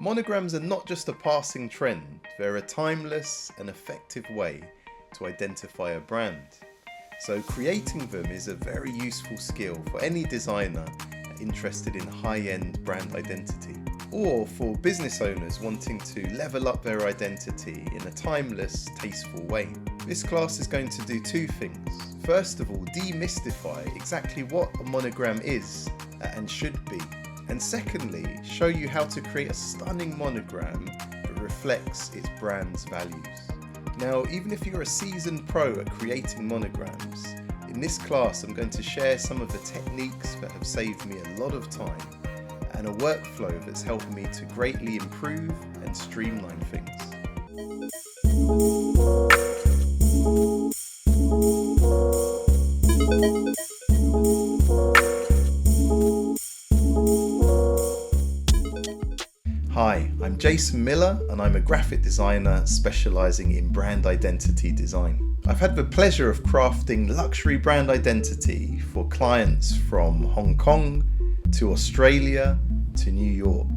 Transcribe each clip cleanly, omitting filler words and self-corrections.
Monograms are not just a passing trend, they're a timeless and effective way to identify a brand. So creating them is a very useful skill for any designer interested in high-end brand identity, or for business owners wanting to level up their identity in a timeless, tasteful way. This class is going to do two things. First of all, demystify exactly what a monogram is and should be. And secondly, show you how to create a stunning monogram that reflects its brand's values. Now, even if you're a seasoned pro at creating monograms, in this class I'm going to share some of the techniques that have saved me a lot of time and a workflow that's helped me to greatly improve and streamline things. Hi, I'm Jason Miller and I'm a graphic designer specialising in brand identity design. I've had the pleasure of crafting luxury brand identity for clients from Hong Kong to Australia to New York.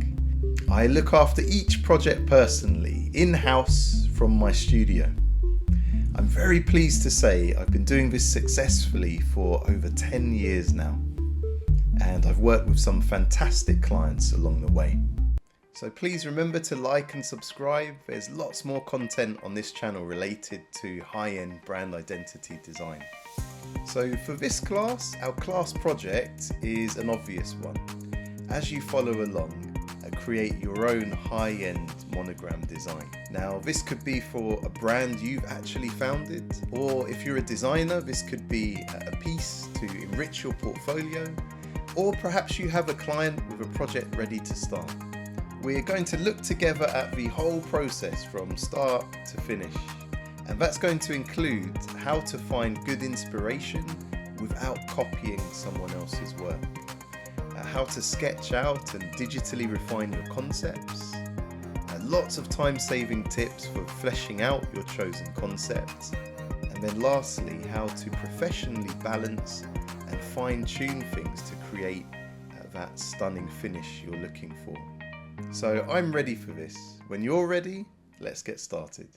I look after each project personally, in-house from my studio. I'm very pleased to say I've been doing this successfully for over 10 years now, and I've worked with some fantastic clients along the way. So please remember to like and subscribe. There's lots more content on this channel related to high-end brand identity design. So for this class, our class project is an obvious one. As you follow along, create your own high-end monogram design. Now this could be for a brand you've actually founded, or if you're a designer, this could be a piece to enrich your portfolio, or perhaps you have a client with a project ready to start. We're going to look together at the whole process from start to finish, and that's going to include how to find good inspiration without copying someone else's work, how to sketch out and digitally refine your concepts, lots of time-saving tips for fleshing out your chosen concepts, and then lastly, how to professionally balance and fine-tune things to create that stunning finish you're looking for. So I'm ready for this. When you're ready, let's get started.